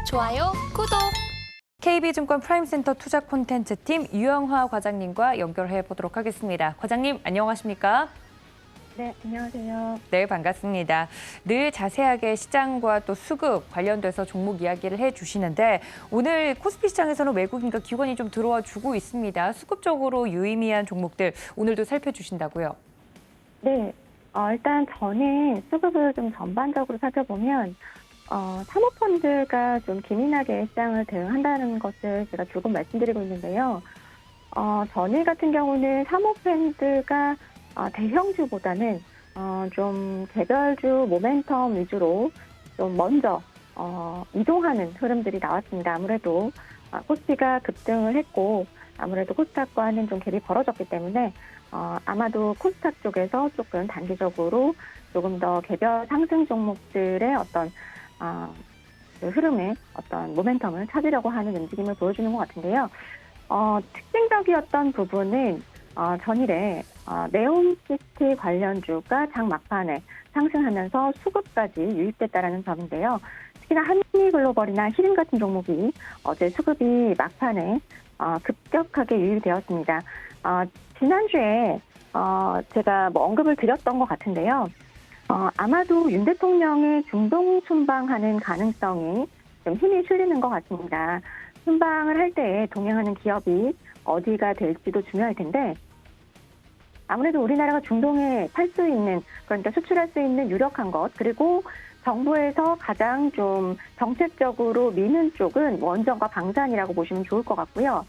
좋아요, 구독. KB증권 프라임센터 투자 콘텐츠팀 유영화 과장님과 연결해 보도록 하겠습니다. 과장님, 안녕하십니까? 네, 안녕하세요. 네, 반갑습니다. 늘 자세하게 시장과 또 수급 관련돼서 종목 이야기를 해주시는데 오늘 코스피 시장에서는 외국인과 기관이 좀 들어와 주고 있습니다. 수급적으로 유의미한 종목들 오늘도 살펴주신다고요? 네, 일단 저는 수급을 좀 전반적으로 살펴보면 사모펀드가 좀 기민하게 시장을 대응한다는 것을 제가 조금 말씀드리고 있는데요. 전일 같은 경우는 사모펀드가 대형주보다는 좀 개별주 모멘텀 위주로 좀 먼저 이동하는 흐름들이 나왔습니다. 아무래도 코스피가 급등을 했고 아무래도 코스닥과는 좀 갭이 벌어졌기 때문에 아마도 코스닥 쪽에서 조금 단기적으로 조금 더 개별 상승 종목들의 어떤 그 흐름의 어떤 모멘텀을 찾으려고 하는 움직임을 보여주는 것 같은데요. 특징적이었던 부분은 전일에 네옴시티 관련주가 장 막판에 상승하면서 수급까지 유입됐다라는 점인데요. 특히나 한미글로벌이나 히림 같은 종목이 어제 수급이 막판에 급격하게 유입되었습니다. 지난주에 제가 언급을 드렸던 것 같은데요. 아마도 윤 대통령의 중동 순방하는 가능성이 좀 힘이 실리는 것 같습니다. 순방을 할 때 동행하는 기업이 어디가 될지도 중요할 텐데 아무래도 우리나라가 중동에 팔 수 있는, 그러니까 수출할 수 있는 유력한 것, 그리고 정부에서 가장 좀 정책적으로 미는 쪽은 원전과 방산이라고 보시면 좋을 것 같고요.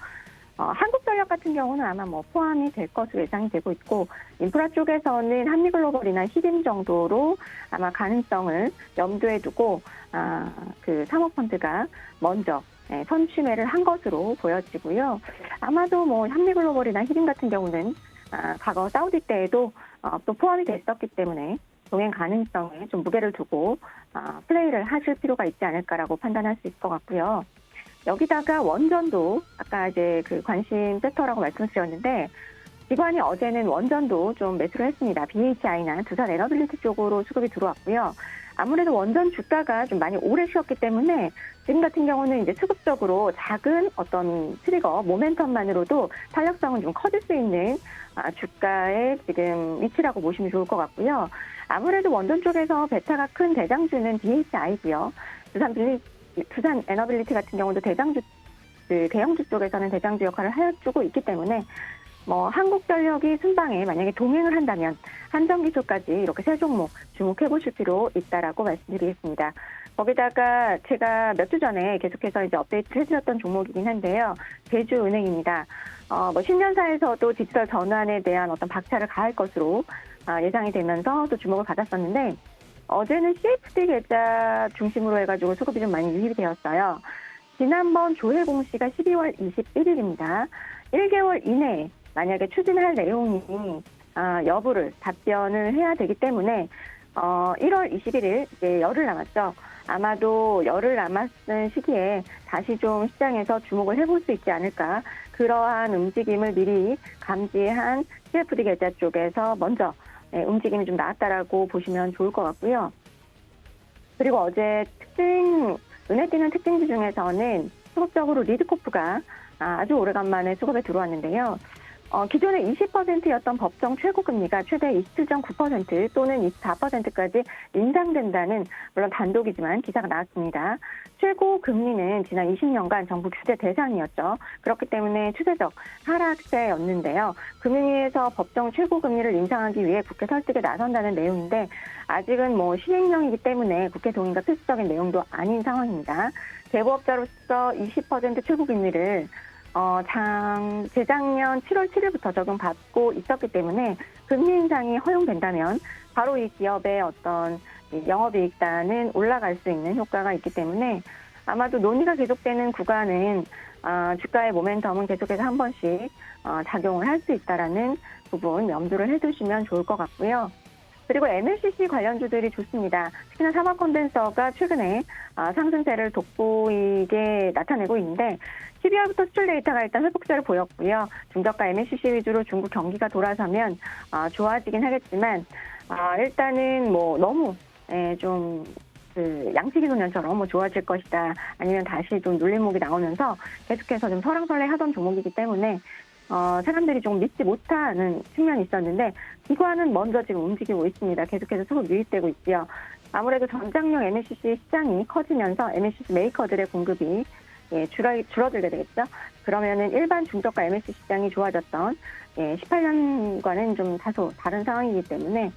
한국전력 같은 경우는 아마 포함이 될 것으로 예상이 되고 있고, 인프라 쪽에서는 한미글로벌이나 히림 정도로 아마 가능성을 염두에 두고 그 사모펀드가 먼저 선취매를 한 것으로 보여지고요. 아마도 한미글로벌이나 히림 같은 경우는 과거 사우디 때에도 또 포함이 됐었기 때문에 동행 가능성에 좀 무게를 두고 플레이를 하실 필요가 있지 않을까라고 판단할 수 있을 것 같고요. 여기다가 원전도 아까 이제 그 관심 섹터라고 말씀드렸는데 기관이 어제는 원전도 좀 매수를 했습니다. BHI나 두산 에너빌리티 쪽으로 수급이 들어왔고요. 아무래도 원전 주가가 좀 많이 오래 쉬었기 때문에 지금 같은 경우는 이제 수급적으로 작은 어떤 트리거, 모멘텀만으로도 탄력성은 좀 커질 수 있는 주가의 지금 위치라고 보시면 좋을 것 같고요. 아무래도 원전 쪽에서 베타가 큰 대장주는 BHI고요. 두산 에너빌리티 같은 경우도 대장주, 대형주 쪽에서는 대장주 역할을 해주고 있기 때문에 한국전력이 순방에 만약에 동행을 한다면 한전기술까지 이렇게 세 종목 주목해 보실 필요 있다라고 말씀드리겠습니다. 거기다가 제가 몇 주 전에 계속해서 이제 업데이트를 해드렸던 종목이긴 한데요. 제주은행입니다. 신년사에서도 디지털 전환에 대한 어떤 박차를 가할 것으로 예상이 되면서 또 주목을 받았었는데 어제는 CFD 계좌 중심으로 해가지고 수급이 좀 많이 유입이 되었어요. 지난번 조회 공시가 12월 21일입니다. 1개월 이내에 만약에 추진할 내용이 여부를 답변을 해야 되기 때문에 1월 21일 이제 열흘 남았죠. 아마도 열흘 남았는 시기에 다시 좀 시장에서 주목을 해볼 수 있지 않을까. 그러한 움직임을 미리 감지한 CFD 계좌 쪽에서 먼저 움직임이 좀 나왔다라고 보시면 좋을 것 같고요. 그리고 어제 눈에 띄는 특징주 중에서는 수급적으로 리드코프가 아주 오래간만에 수급에 들어왔는데요. 기존에 20%였던 법정 최고금리가 최대 27.9% 또는 24%까지 인상된다는 물론 단독이지만 기사가 나왔습니다. 최고금리는 지난 20년간 정부 규제 대상이었죠. 그렇기 때문에 추세적 하락세였는데요. 금융위에서 법정 최고금리를 인상하기 위해 국회 설득에 나선다는 내용인데 아직은 시행령이기 때문에 국회 동의가 필수적인 내용도 아닌 상황입니다. 대부업자로서 20% 최고금리를 재작년 7월 7일부터 적용받고 있었기 때문에 금리 인상이 허용된다면 바로 이 기업의 어떤 영업이익단은 올라갈 수 있는 효과가 있기 때문에 아마도 논의가 계속되는 구간은 주가의 모멘텀은 계속해서 한 번씩 작용을 할 수 있다라는 부분 염두를 해두시면 좋을 것 같고요. 그리고 MLCC 관련주들이 좋습니다. 특히나 사막 컨덴서가 최근에 상승세를 돋보이게 나타내고 있는데 12월부터 수출 데이터가 일단 회복세를 보였고요. 중저가 MLCC 위주로 중국 경기가 돌아서면 좋아지긴 하겠지만 일단은 너무 좀 그 양치기 소년처럼 뭐 좋아질 것이다, 아니면 다시 좀 눌림목이 나오면서 계속해서 좀 설왕설래하던 종목이기 때문에 사람들이 좀 믿지 못하는 측면이 있었는데, 기관은 먼저 지금 움직이고 있습니다. 계속해서 수급 유입되고 있고요. 아무래도 전장용 MLCC 시장이 커지면서 MLCC 메이커들의 공급이 줄어들게 되겠죠. 그러면은 일반 중저가 MLCC 시장이 좋아졌던 18년과는 좀 다소 다른 상황이기 때문에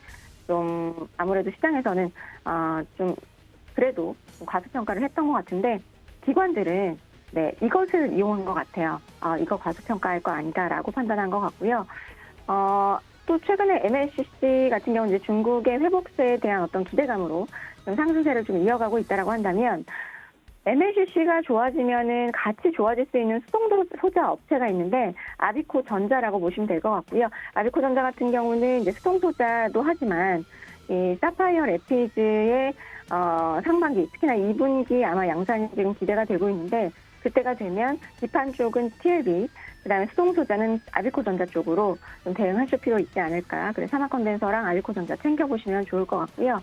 좀 아무래도 시장에서는 좀 그래도 과소평가를 했던 것 같은데, 기관들은 이것을 이용한 것 같아요. 이거 과소평가할 거 아니다라고 판단한 것 같고요. 또 최근에 MLCC 같은 경우는 이제 중국의 회복세에 대한 어떤 기대감으로 좀 상승세를 좀 이어가고 있다라고 한다면, MLCC가 좋아지면은 같이 좋아질 수 있는 수동 소자 업체가 있는데 아비코 전자라고 보시면 될 것 같고요. 아비코 전자 같은 경우는 이제 수동 소자도 하지만 이 사파이어 레피즈의 상반기, 특히나 2분기 아마 양산이 지금 기대가 되고 있는데, 그때가 되면 기판 쪽은 TLB, 그다음에 수동 소자는 아비코 전자 쪽으로 좀 대응하실 필요 있지 않을까. 그래서 산화 컨덴서랑 아비코 전자 챙겨보시면 좋을 것 같고요.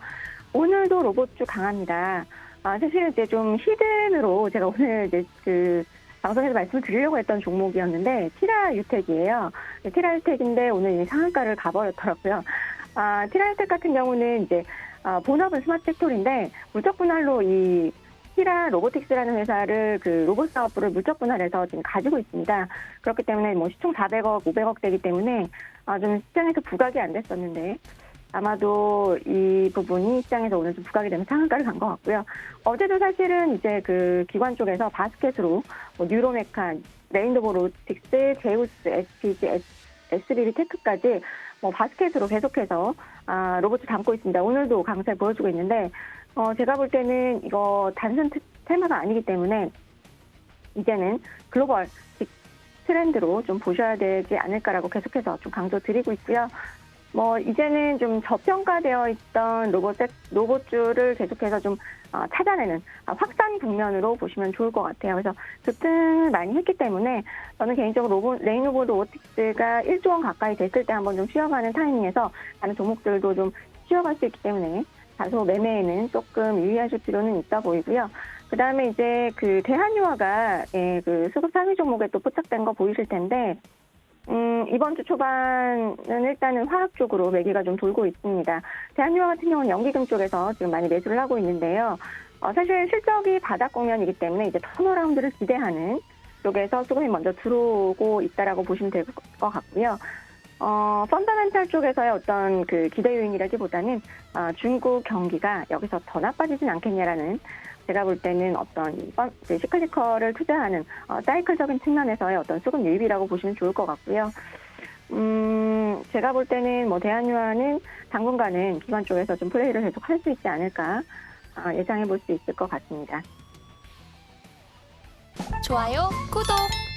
오늘도 로봇주 강합니다. 사실 이제 좀 히든으로 제가 오늘 이제 그 방송에서 말씀을 드리려고 했던 종목이었는데, 티라유텍이에요. 티라유텍인데 오늘 상한가를 가버렸더라고요. 티라유텍 같은 경우는 이제 본업은 스마트 팩토리인데 물적 분할로 이 티라 로보틱스라는 회사를 그 로봇 사업부를 물적 분할해서 지금 가지고 있습니다. 그렇기 때문에 뭐 시총 400억, 500억 되기 때문에 좀 시장에서 부각이 안 됐었는데, 아마도 이 부분이 시장에서 오늘 좀 부각이 되면 상한가를 간 것 같고요. 어제도 사실은 이제 그 기관 쪽에서 바스켓으로 뭐 뉴로메카, 레인보우 로보틱스, 제우스, SPG, SBB 테크까지 뭐 바스켓으로 계속해서 로봇을 담고 있습니다. 오늘도 강세 보여주고 있는데, 제가 볼 때는 이거 단순 테마가 아니기 때문에 이제는 글로벌 트렌드로 좀 보셔야 되지 않을까라고 계속해서 좀 강조드리고 있고요. 뭐 이제는 좀 저평가되어 있던 로봇주를 계속해서 좀 찾아내는 확산 국면으로 보시면 좋을 것 같아요. 그래서 급등을 많이 했기 때문에 저는 개인적으로 레인보우 로보틱스가 1조 원 가까이 됐을 때 한번 좀 쉬어가는 타이밍에서 다른 종목들도 좀 쉬어갈 수 있기 때문에 다소 매매에는 조금 유의하실 필요는 있다 보이고요. 그 다음에 이제 그 대한유화가 그 수급 상위 종목에 또 포착된 거 보이실 텐데, 이번 주 초반은 일단은 화학 쪽으로 매기가 좀 돌고 있습니다. 대한유화 같은 경우는 연기금 쪽에서 지금 많이 매수를 하고 있는데요. 사실 실적이 바닥 국면이기 때문에 이제 턴어라운드를 기대하는 쪽에서 수급이 먼저 들어오고 있다라고 보시면 될 것 같고요. 펀더멘탈 쪽에서의 어떤 그 기대 요인이라기보다는 중국 경기가 여기서 더 나빠지진 않겠냐라는, 제가 볼 때는 어떤 시클리컬을 투자하는 사이클적인 측면에서의 어떤 수급 유입이라고 보시면 좋을 것 같고요. 제가 볼 때는 뭐 대한유화는 당분간은 기관 쪽에서 좀 플레이를 계속 할 수 있지 않을까 예상해 볼 수 있을 것 같습니다. 좋아요, 구독!